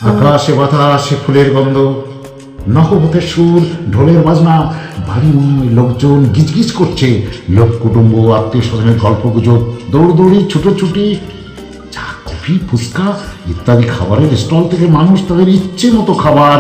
আকাশে বাতাসে ফুলের গন্ধ, নহবতের সুর, ঢোলের বাজনা, বাড়িময় লোকজন গিজগিজ করছে, লোক কুটুম্ব আত্মীয় স্বজনের গল্পগুজব, দৌড়দৌড়ি ছুটোছুটি, চা কফি ফুচকা ইত্যাদি খাবারের স্টল থেকে মানুষ তাদের ইচ্ছে মতো খাবার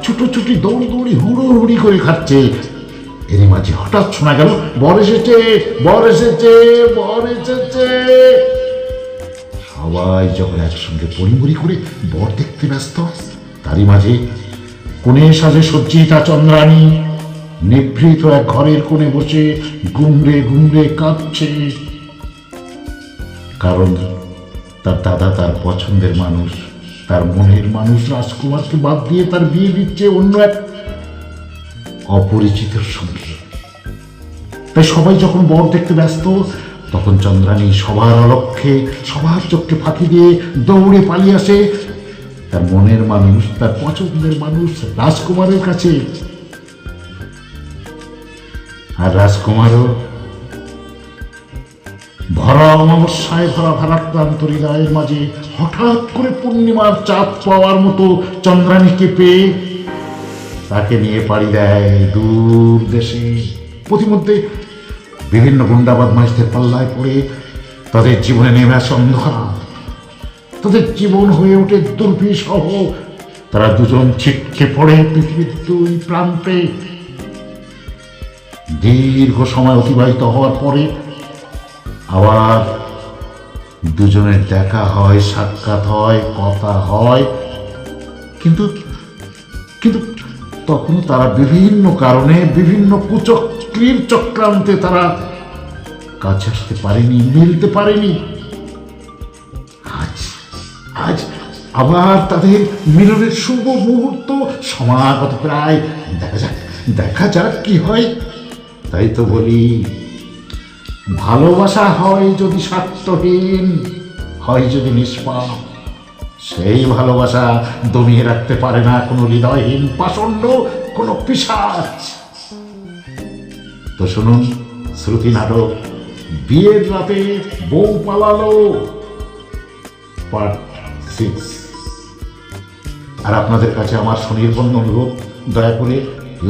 ছুটোছুটি দৌড়দৌড়ি হুড়োহুড়ি করে খাচ্ছে। এরই মাঝে হঠাৎ শোনা গেল, বর এসেছে, বর এসেছে, বর এসেছে। সবাই যখন একসঙ্গে পরিমরি করে বর দেখতে ব্যস্ত, তারই মাঝে কোণে সাজে সজ্জিতা চন্দ্রাণী নিভৃত এক ঘরের কোণে বসে গুমড়ে গুমড়ে কাঁদছে। কারণ তার দাদা তার পছন্দের মানুষ, তার মনের মানুষ রাজকুমারকে বাদ দিয়ে তার বিয়ে দিচ্ছে অন্য এক অপরিচিতের সঙ্গে। তাই সবাই যখন বর দেখতে ব্যস্ত, তখন চন্দ্রাণী সবার অলক্ষ্যে সবার চোখকে ফাঁকি দিয়ে দৌড়ে পালিয়ে আসে তার মনের মানুষ, তার পছন্দের মানুষ রাজকুমারের কাছে। আর রাজকুমারও ভরা অমাবস্যায় ভরা ভারাক্রান্ত হৃদয়ের মাঝে হঠাৎ করে পূর্ণিমার চাঁদ পাওয়ার মতো চন্দ্রাণীকে পেয়ে তাকে নিয়ে পাড়ি দেয় দূর দেশে। প্রতিমধ্যে বিভিন্ন গুন্ডা বদমাইশদের পাল্লায় পড়ে তাদের জীবনে নেমে আসে অন্ধকার, তাদের জীবন হয়ে ওঠে দুর্বিষহ। তারা দুজন ছিটকে পড়ে পৃথিবীর দুই প্রান্তে। দীর্ঘ সময় অতিবাহিত হওয়ার পরে আবার দুজনের দেখা হয়, সাক্ষাৎ হয়, কথা হয়, কিন্তু কিন্তু তখনও তারা বিভিন্ন কারণে বিভিন্ন কুচক্রীর চক্রান্তে তারা কাছে আসতে পারেনি, মিলতে পারেনি। আজ আজ আবার তাদের মিলনের শুভ মুহূর্ত সমাগত প্রায়। দেখা যাক কি হয়। তাই তো বলি, ভালোবাসা হয় যদি স্বার্থহীন, হয় যদি নিষ্পাপ, সেই ভালোবাসা দমিয়ে রাখতে পারে না কোনো হৃদয়হীন পাষণ্ড, কোনো পিশাচ। তো শুনুন শ্রুতি নাটক বিয়ের রাতে বউ পালালো পার্ট 6। আর আপনাদের কাছে আমার সুনির্বন্ধ অনুরোধ, দয়া করে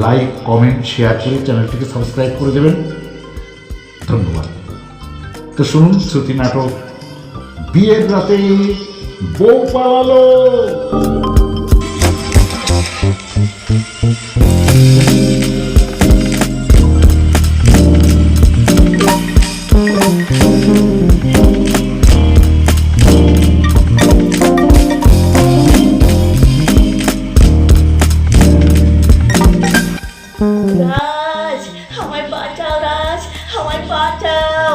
লাইক, কমেন্ট, শেয়ার করে চ্যানেলটিকে সাবস্ক্রাইব করে দেবেন। ধন্যবাদ। তো শুনুন শ্রুতি নাটক বিয়ের রাতে বউ পালালো। রাজ, আমায় বাঁচাও রাজ, আমায় বাঁচাও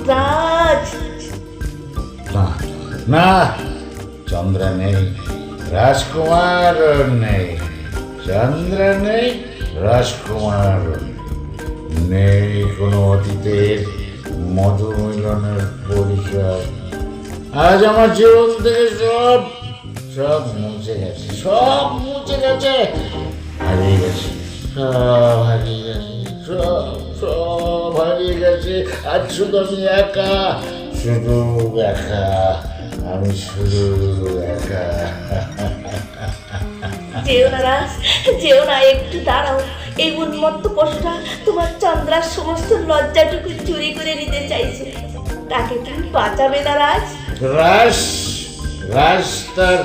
রাজ। না না, চন্দ্রা নেই, রাজকুমার নেই, চন্দ্রা নেই, রাজকুমার নেই, কোনো অতীতের মধুমিলনের পরিচয়। আজ আমার জীবন থেকে সব সব মুছে গেছে, সব মুছে গেছে, হারিয়ে গেছে, সব হারিয়ে গেছে, সব সব হারিয়ে গেছে। আজ শুধু আমি একা, শুধু একা, আমি শুধু একা। যেও না রাজ, যেও না, একটু দাঁড়াও। এই উন্মত্ত পশুটা তোমার চন্দ্রার সমস্ত লজ্জাটুকু চুরি করে নিতে চাইছে। তাকে তুমি বাঁচাবে না রাজ? রাজ রাজ তার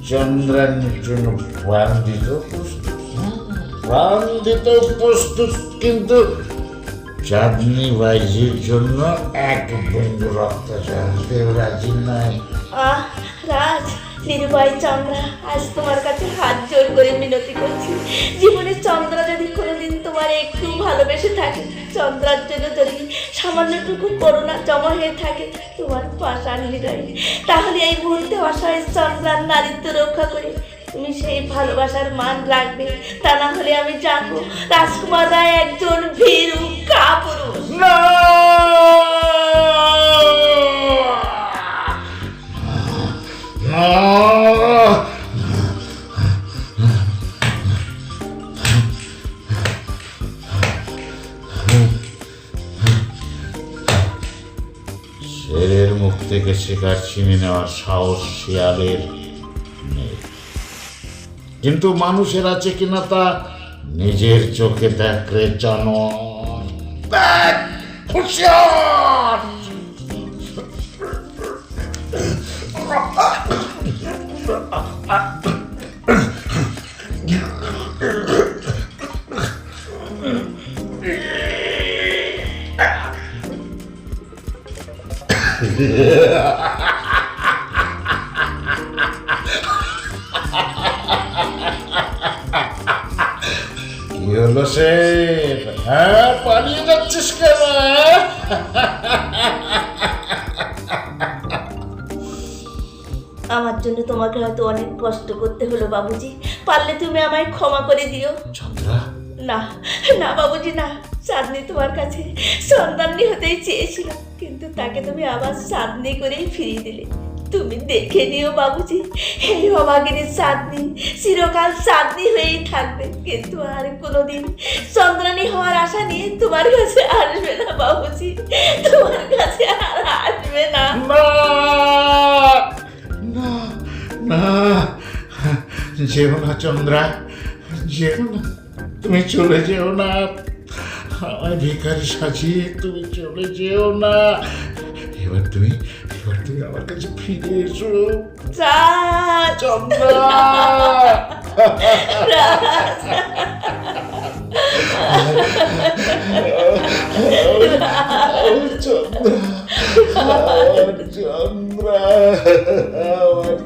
চন্দ্রানির জন্য প্রাণ দিত প্রস্তুত, প্রাণ দিত প্রস্তুত, কিন্তু চাঁদনি বাইজির জন্য এক বিন্দু রক্ত চাইতেও রাজি নাই। আহ রাজ, নিরুপায় চন্দ্রা, আজ তোমার কাছে হাত জোর করে মিনতি করছি। জীবনে চন্দ্রা যদি কোনোদিন তোমার একটু ভালোবেসে থাকে, চন্দ্রার জন্য যদি সামান্যটুকু করুণা জমা হয়ে থাকে তোমার পাষাণ হৃদয়ে, তাহলে এই মুহূর্তে অসহায় চন্দ্রার নারীত্ব রক্ষা করে তুমি সেই ভালোবাসার মান রাখবে। তা না হলে আমি জানবো রাজকুমার রায় একজন ভীরু কাপুরুষ। শেরের মুখ থেকে শিকার ছিনে নেওয়ার সাহস শিয়ালের নেই, কিন্তু মানুষের আছে কিনা তা নিজের চোখে দেখলে জানোয়ার। দেখ, হুঁশিয়ার! কি হলো শের? হ্যাঁ, পালিয়ে যাচ্ছিস কেন? আমার জন্য তোমাকে হয়তো অনেক কষ্ট করতে হলো বাবুজি, পারলে তুমি আমায় ক্ষমা করে দিও। চন্দ্রা, না না বাবুজি, না। চাঁদনি তোমার কাছে সন্তাননি হতেই চেয়েছিল, কিন্তু তাকে তুমি আবার চাঁদনি করেই ফিরিয়ে দিলে। তুমি দেখে নিও বাবুজি, এই অভাগিনী চাঁদনি চিরকাল চাঁদনি হয়েই থাকবে, কিন্তু আর কোনোদিন চন্দ্রানী হওয়ার আশা নিয়ে তোমার কাছে আসবে না বাবুজি, তোমার কাছে আর আসবে না। না না, যেও না চন্দ্রা, যেও না, তুমি চলে যেও না। আমায় ভিখারি সাজিয়ে তুমি চলে যেও না। এবার তুমি আমার কাছে ফিরে এসো চন্দ্রা। চন্দ্রা,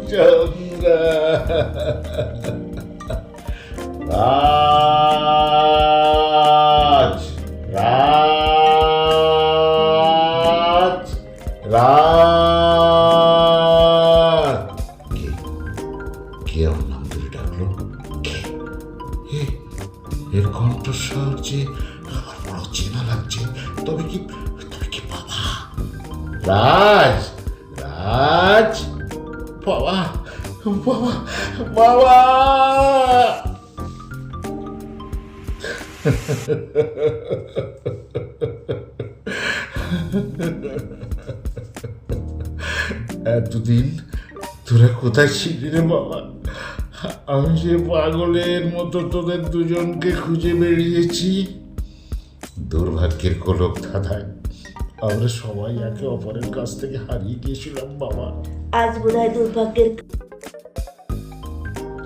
চন্দ্রা, রাজ, রাজ, রাজ। কে আমার নাম ধরে ডাকলো? এর কণ্ঠস্বর যে আমার বড় চেনা লাগছে। তবে কি বাবা? রাজ, রাজ, বাবা, বাবা, বাবা। এতদিন তোরা কোথায় ছিলি রে বাবা? আমি যে পাগলের মতো তোদের দুজনকে খুঁজে বেরিয়েছি। দুর্ভাগ্যের কোলক ধাঁধায় আমরা সবাই একে অপরের কাছ থেকে হারিয়ে গিয়েছিলাম বাবা। আজ বোধহয় দুর্ভাগ্যের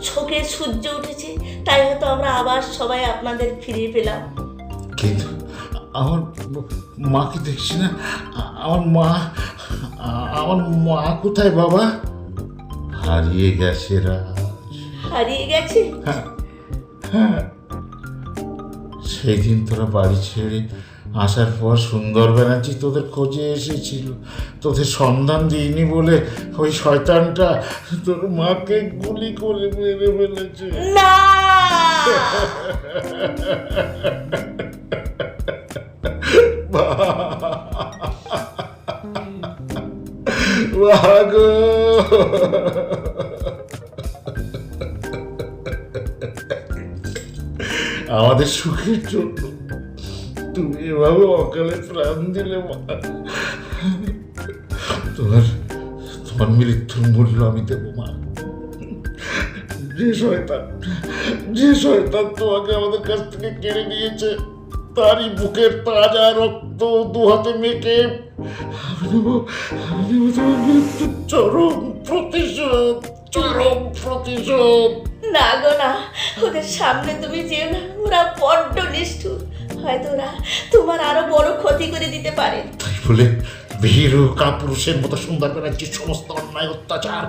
চোখে সূর্য উঠেছে, তাই হয়তো আমরা আবার সবাই আপনাদের ফিরে পেলাম। কিন্তু আমার মাকে দেখছি না। আমার মা কোথায় বাবা? হারিয়ে গেছে রাজ। হারিয়ে গেছে? হ্যাঁ, সেই দিন তোরা বাড়ি ছেড়ে আসার পর সুন্দর ব্যানার্জি তোদের খোঁজে এসেছিল। তোদের সন্ধান দিইনি বলে ওই শয়তানটা তোর মাকে গুলি করে মেরে ফেলেছে। না, গো, আমাদের সুখের জন্য তুমি এভাবে অকালে প্রাণ দিলে মা। তোমার মৃত্যুর মূল্য আমি দেবো মা। যে শয়তান তোমাকে আমাদের কাছ থেকে কেড়ে নিয়েছে, তারই বুকের তাজা রক্ত দু হাতে মেখে আমি নেব তোমার মৃত্যুর চরম প্রতিশোধ। না গো না, ওদের সামনে তুমি যেও না, ওরা বড্ড নিষ্ঠুর। হয়তো ওরা তোমার আরো বড় ক্ষতি করে দিতে পারে। তাই বলে ভীরু কাপুরুষের মতো সুন্দর ব্যানার্জির সমস্ত অন্যায় অত্যাচার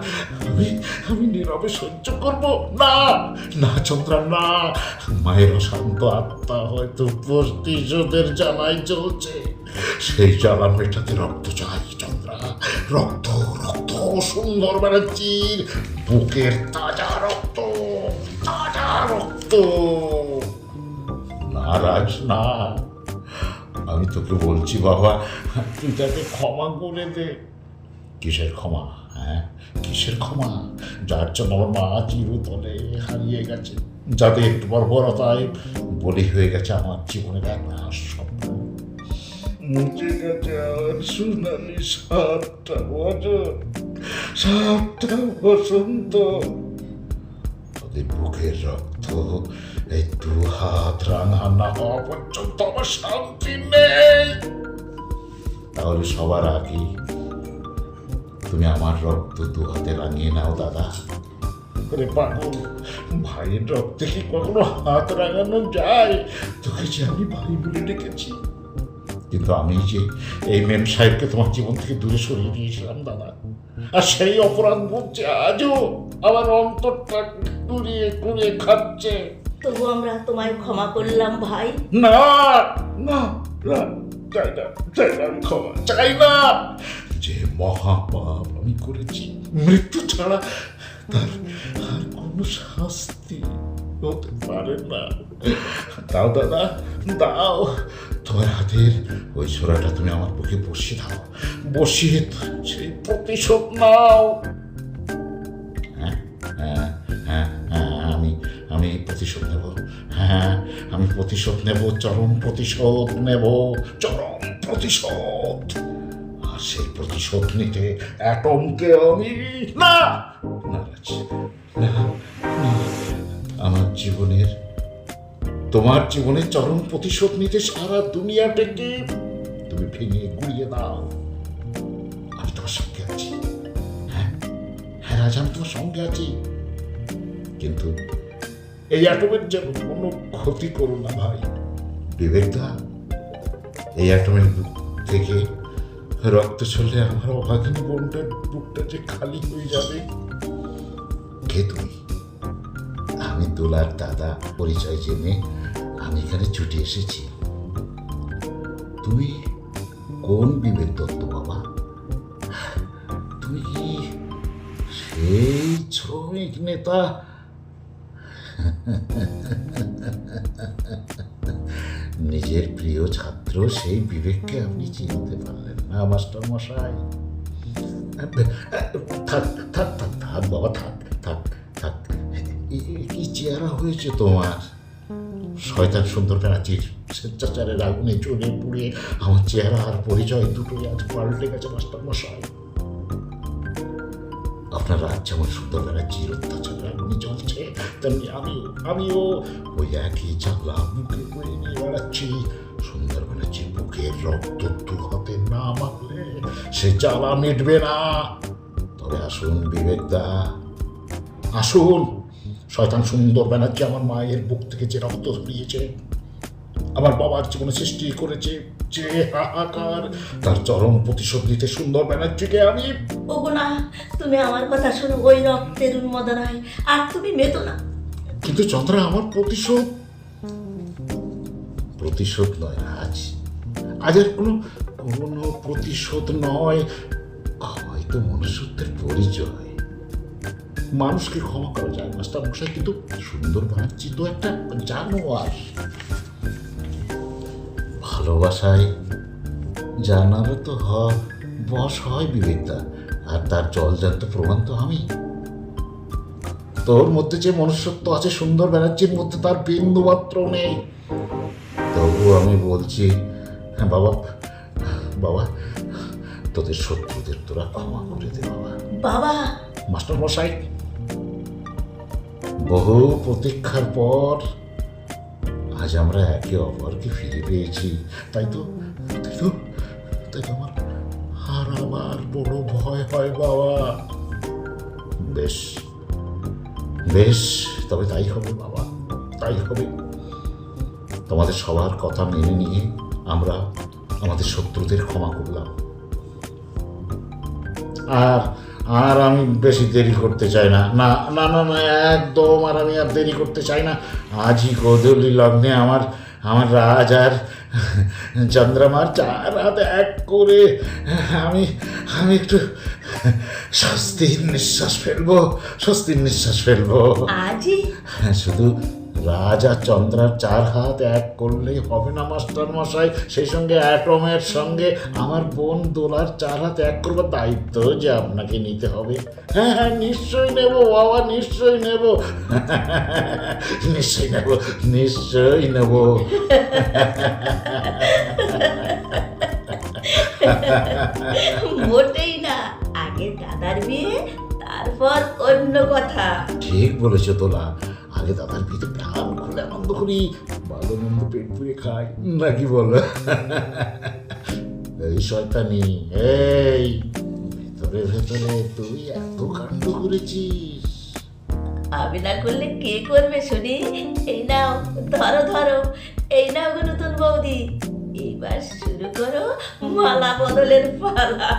আমি নীরবে সহ্য করব না। না চন্দ্রা, না। মায়ের অশান্ত আত্মা হয়তো প্রতিশোধের জ্বালায় চলছে। সেই জ্বালা মেটাতে রক্ত চাই চন্দ্রা, রক্ত, রক্ত। সুন্দর ব্যানার্জির বুকের তাজা রক্ত, তাজা রক্ত। না রাজ, না। আমি তোকে বলছি বাবা, তুই তাকে ক্ষমা করে দে। কিসের ক্ষমা? হ্যাঁ, কিসের ক্ষমা? যার জন্য আমার মা চিরতলে হারিয়ে গেছে, যাতে একটু বর্বরতায় বলি হয়ে গেছে আমার জীবনের এক স্বপ্ন। মুছে গেছে আমার সোনালি 7টা বছর, 7টা বসন্ত। তোদের বুকের রক্ত এই 2 হাত রাঙা না হওয়া পর্যন্ত আমার শান্তি নেই। তাহলে সবার আগে তুমি আমার রক্ত 2 হাতে রাঙিয়ে নাও দাদা। করে পাগল, ভাইয়ের রক্তে কি কখনো হাত রাঙানো যায়? তোকে যে আমি ভাই বলে ডেকেছি, কিন্তু আমি যে এই মেম সাহেবকে তোমার জীবন থেকে দূরে সরিয়ে দিয়েছিলাম দাদা, আর সেই অপরাধ বুঝছে আজও আমার অন্তরটা কুড়িয়ে কুড়িয়ে খাচ্ছে। তবু আমরা তোমায় ক্ষমা করলাম ভাই। না না না, চাই না, চাই না, আমি ক্ষমা চাই না। যে মহাপাপ আমি করেছি, মৃত্যু ছাড়া তার আর কোনো শাস্তি হতে পারে না। দাও দাদা, দাও, তোমার হাতের ওই ছোড়াটা তুমি আমার বুকে বসিয়ে দাও, বসিয়ে সেই প্রতিশোধ নাও। হ্যাঁ হ্যাঁ হ্যাঁ হ্যাঁ, আমি প্রতিশোধ নেব। হ্যাঁ, আমি প্রতিশোধ নেব, চরম প্রতিশোধ নেব, চরম প্রতিশোধ। আর সেই প্রতিশোধ নিতে অ্যাটমকে আমি না নারাজ, না না, আমার জীবনের, তোমার জীবনের চরম প্রতিশোধ নিতে সারা দুনিয়াটাকে তুমি ভেঙে গুড়িয়ে দাও। আমি তোমার সঙ্গে আছি। হ্যাঁ হ্যাঁ রাজ, আমি তোমার সঙ্গে আছি, কিন্তু এই অ্যাটমের যেন কোনো ক্ষতি করো না ভাই। বিবেকদা, এই অ্যাটমের বুক থেকে রক্ত ছড়লে আমার অভাগিনী বোনটার বুকটা যে খালি হয়ে যাবে। কে তুমি? আমি দোলার দাদা, পরিচয় জেনে আমি এখানে ছুটে এসেছি। তুমি কোন বিবেক দত্ত বাবা? তুমি কি সেই শ্রমিক নেতা? নিজের প্রিয় ছাত্র সেই বিবেককে আপনি চিনতে পারলেন না মাস্টার মশাই? থাক থাক থাক থাক বাবা, থাক থাক থাক। কি চেহারা হয়েছে তোমার! শয়তান সুন্দর ব্যানার্জির স্বেচ্ছাচারের আগুনে জ্বলে পুড়ে আমার চেহারা আর পরিচয় দুটোই আজ পাল্টে গেছে মাস্টার মশাই। আপনার রাজ যেমন সুন্দর ব্যানার্জির অত্যাচারের আগুনে জ্বলছে, তেমনি আমিও ওই একই জ্বালা বুকে বয়ে নিয়ে বেড়াচ্ছি। সুন্দর ব্যানার্জির বুকের রক্ত 2 হাতে না মাখলে সে জ্বালা মিটবে না। তবে আসুন বিবেকদা, আসুন। শয়তান সুন্দর ব্যানার্জি আমার মায়ের বুক থেকে যে রক্ত ঝরিয়েছে, আমার বাবার জীবনে সৃষ্টি করেছে যে হাহাকার, তার চরম প্রতিশোধ নিতে সুন্দর ব্যানার্জিকে আমি। ওগো না, তুমি আমার কথা শোনো, ওই রক্তের উন্মোদনায় আর তুমি মেতো না। কিন্তু চন্দ্রা, আমার প্রতিশোধ নয় আজ আর কোনো প্রতিশোধ নয়, হয়তো মনুষ্যত্বের পরিচয়। মানুষকে ক্ষমা করা যায় মাস্টার মশাই, কিন্তু সুন্দর ব্যানার্জি তো একটা জানোয়ার। ভালোবাসায় জানারও তো বশ হয় বিবেকদা, আর তার জলজান্ত প্রমাণ তো আমি। তোর মধ্যে যে মনুষ্যত্ব আছে সুন্দর ব্যানার্জির মধ্যে তার বিন্দু মাত্র নেই। তবু আমি বলছি, হ্যাঁ বাবা, বাবা, তোদের শত্রুদের তোরা ক্ষমা করে দে বাবা। বাবা! মাস্টার মশাই, বহু প্রতীক্ষার পর আজ আমরা একে অপরকে ফিরে পেয়েছি। তাই তো আমার হারাবার বড় ভয় হয় বাবা। বেশ বেশ, তবে তাই হবে বাবা, তাই হবে। তোমাদের সবার কথা মেনে নিয়ে আমরা আমাদের শত্রুদের ক্ষমা করলাম। আর আমি বেশি দেরি করতে চাই না, না না না না, একদম। আর আমি আর দেরি করতে চাই না। আজই গোধূলি লগ্নে আমার রাজ আর চন্দ্রমার 4 হাত এক করে আমি একটু স্বস্তির নিঃশ্বাস ফেলবো। আজই? শুধু রাজ আর চন্দ্রার 4 হাত এক করলেই হবে না মাস্টার মশাই, সেই সঙ্গে অ্যাটমের সঙ্গে আমার বোন দোলার 4 হাত এক করবার দায়িত্ব যে আপনাকে নিতে হবে। হ্যাঁ হ্যাঁ, নিশ্চয়ই নেব বাবা, নিশ্চয়ই নেব। মোটেই না, আগে দাদার বিয়ে, তারপর অন্য কথা। ঠিক বলেছো তোলা, আগে দাদার বিয়েতে প্রাণ খুলে আনন্দ করি, ভালো মন্দ পেট পুড়ে খাই, নাকি বলো? এই শয়তানি, এই ভেতরে ভেতরে তুই এত কাণ্ড করেছিস। আমি না করলে কে করবে শুনি? এই নাও, ধরো ধরো, এই নাও গো নতুন বৌদি, এবার শুরু করো মালা বদলের পালা।